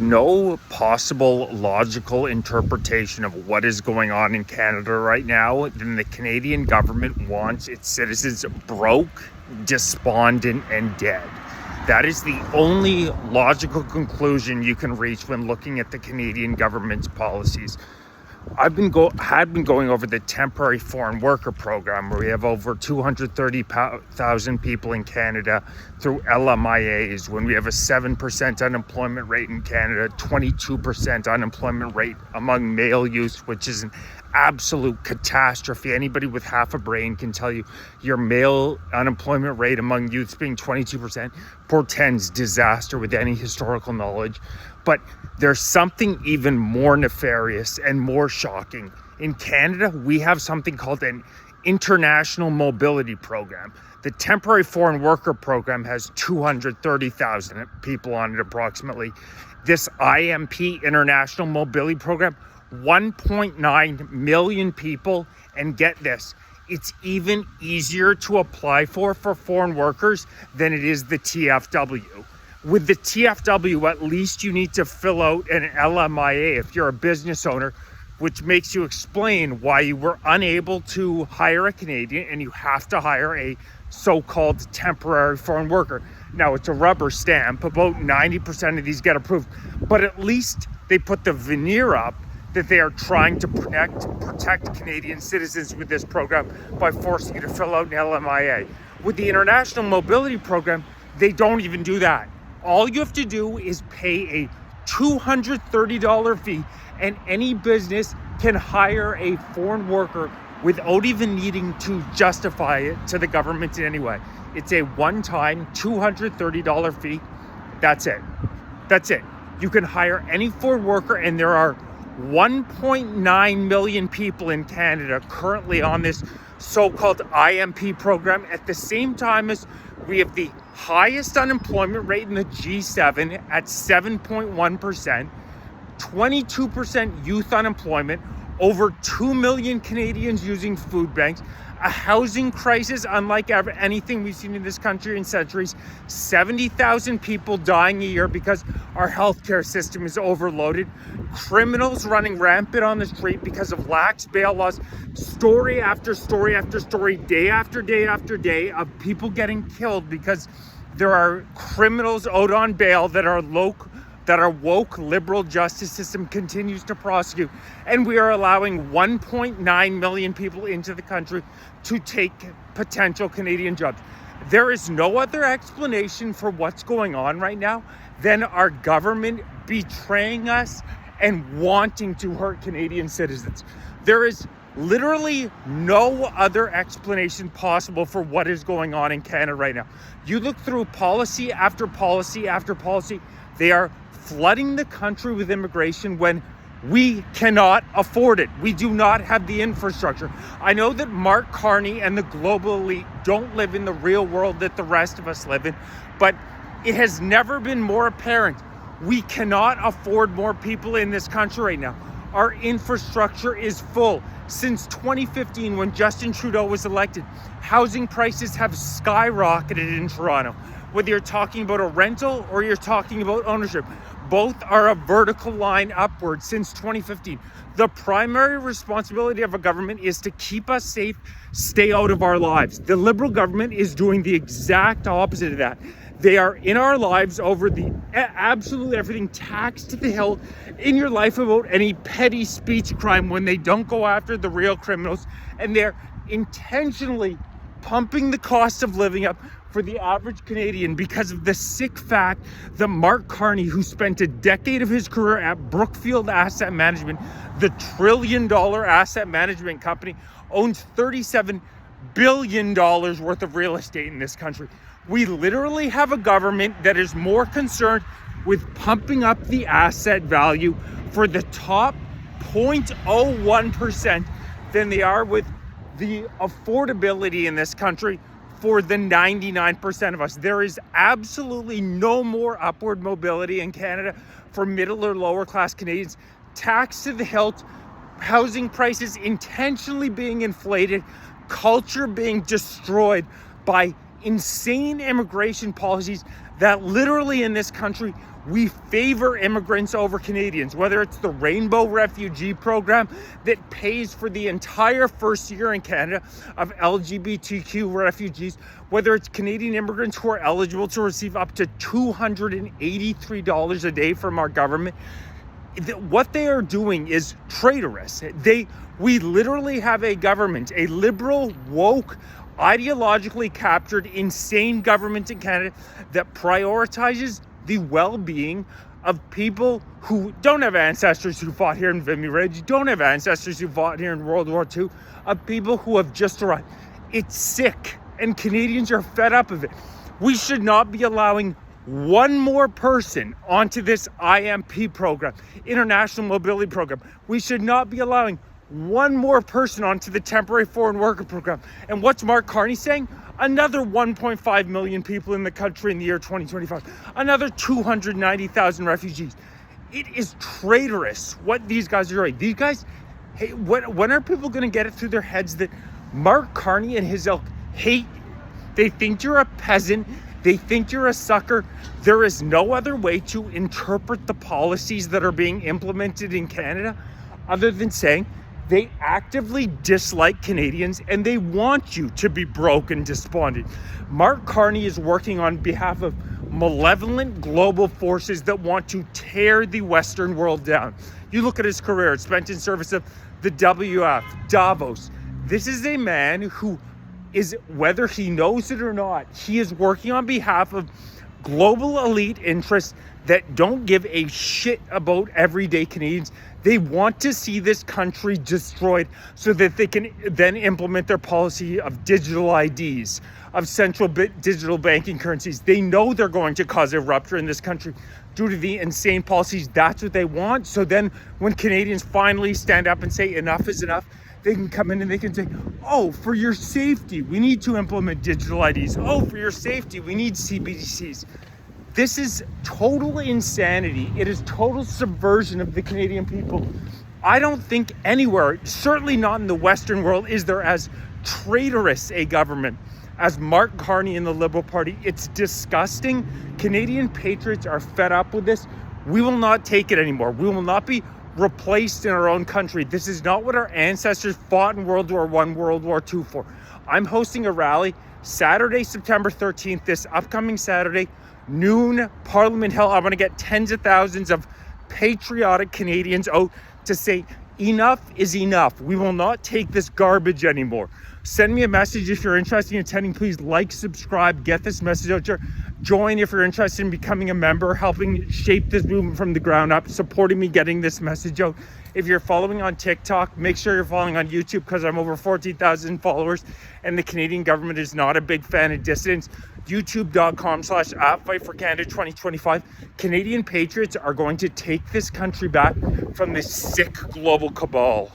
No possible logical interpretation of what is going on in Canada right now than the Canadian government wants its citizens broke, despondent, and dead. That is the only logical conclusion you can reach when looking at the Canadian government's policies. Had been going over the temporary foreign worker program, where we have over 230,000 people in Canada through LMIAs, when we have a 7% unemployment rate in Canada, 22% unemployment rate among male youth, which is an absolute catastrophe. Anybody with half a brain can tell you your male unemployment rate among youths being 22% portends disaster with any historical knowledge. But there's something even more nefarious and more shocking. In Canada, we have something called an international mobility program. The temporary foreign worker program has 230,000 people on it approximately. This IMP, International Mobility Program, 1.9 million people. And get this, it's even easier to apply for foreign workers than it is the TFW. With the TFW, at least you need to fill out an LMIA if you're a business owner, which makes you explain why you were unable to hire a Canadian and you have to hire a so-called temporary foreign worker. Now, it's a rubber stamp. About 90% of these get approved, but at least they put the veneer up that they are trying to protect Canadian citizens with this program by forcing you to fill out an LMIA. With the International Mobility Program, they don't even do that. All you have to do is pay a $230 fee, and any business can hire a foreign worker without even needing to justify it to the government in any way. It's a one-time $230 fee. That's it. That's it. You can hire any foreign worker, and there are 1.9 million people in Canada currently on this so-called IMP program, at the same time as we have the highest unemployment rate in the G7 at 7.1%, 22% youth unemployment, over 2 million Canadians using food banks, a housing crisis unlike anything we've seen in this country in centuries, 70,000 people dying a year because our healthcare system is overloaded, criminals running rampant on the street because of lax bail laws, story after story after story, day after day after day of people getting killed because there are criminals out on bail that our woke liberal justice system continues to prosecute. And we are allowing 1.9 million people into the country to take potential Canadian jobs. There is no other explanation for what's going on right now than our government betraying us and wanting to hurt Canadian citizens. There is literally no other explanation possible for what is going on in Canada right now. You look through policy after policy after policy, they are flooding the country with immigration when we cannot afford it. We do not have the infrastructure. I know that Mark Carney and the global elite don't live in the real world that the rest of us live in, but it has never been more apparent. We cannot afford more people in this country right now. Our infrastructure is full. Since 2015, when Justin Trudeau was elected, housing prices have skyrocketed in Toronto. Whether you're talking about a rental or you're talking about ownership, both are a vertical line upward since 2015. The primary responsibility of a government is to keep us safe, stay out of our lives. The Liberal government is doing the exact opposite of that. They are in our lives over the absolutely everything, taxed to the hilt in your life about any petty speech crime when they don't go after the real criminals. And they're intentionally pumping the cost of living up for the average Canadian because of the sick fact that Mark Carney, who spent a decade of his career at Brookfield Asset Management, the $1 trillion asset management company, owns $37 billion worth of real estate in this country. We literally have a government that is more concerned with pumping up the asset value for the top 0.01% than they are with the affordability in this country for the 99% of us. There is absolutely no more upward mobility in Canada for middle or lower class Canadians. Tax to the hilt, housing prices intentionally being inflated, culture being destroyed by insane immigration policies that literally in this country, we favor immigrants over Canadians, whether it's the Rainbow Refugee Program that pays for the entire first year in Canada of LGBTQ refugees, whether it's Canadian immigrants who are eligible to receive up to $283 a day from our government. What they are doing is traitorous. We literally have a government, a liberal, woke, ideologically captured, insane government in Canada that prioritizes the well-being of people who don't have ancestors who fought here in Vimy Ridge, don't have ancestors who fought here in World War II, of people who have just arrived. It's sick, and Canadians are fed up of it. We should not be allowing one more person onto this IMP program, International Mobility Program. We should not be allowing one more person onto the Temporary Foreign Worker Program. And what's Mark Carney saying? Another 1.5 million people in the country in the year 2025. Another 290,000 refugees. It is traitorous what these guys are doing. These guys, hey, when are people going to get it through their heads that Mark Carney and his ilk hate? They think you're a peasant. They think you're a sucker. There is no other way to interpret the policies that are being implemented in Canada other than saying they actively dislike Canadians and they want you to be broke and despondent. Mark Carney is working on behalf of malevolent global forces that want to tear the Western world down. You look at his career, it's spent in service of the WF, Davos. This is a man who is, whether he knows it or not, he is working on behalf of global elite interests that don't give a shit about everyday Canadians. They want to see this country destroyed so that they can then implement their policy of digital IDs, of central digital banking currencies. They know they're going to cause a rupture in this country due to the insane policies. That's what they want. So then when Canadians finally stand up and say enough is enough, they can come in and they can say, oh, for your safety, we need to implement digital IDs. Oh, for your safety, we need CBDCs. This is total insanity. It is total subversion of the Canadian people. I don't think anywhere, certainly not in the Western world, is there as traitorous a government as Mark Carney and the Liberal Party. It's disgusting. Canadian patriots are fed up with this. We will not take it anymore. We will not be replaced in our own country. This is not what our ancestors fought in World War I, World War II for. I'm hosting a rally Saturday, September 13th, this upcoming Saturday, noon, Parliament Hill. I want to get tens of thousands of patriotic Canadians out to say enough is enough. We will not take this garbage anymore. Send me a message if you're interested in attending. Please like, subscribe, get this message out there. Join if you're interested in becoming a member, helping shape this movement from the ground up, supporting me getting this message out. If you're following on TikTok, make sure you're following on YouTube because I'm over 14,000 followers and the Canadian government is not a big fan of dissidents. YouTube.com/@FightForCanada 2025. Canadian patriots are going to take this country back from this sick global cabal.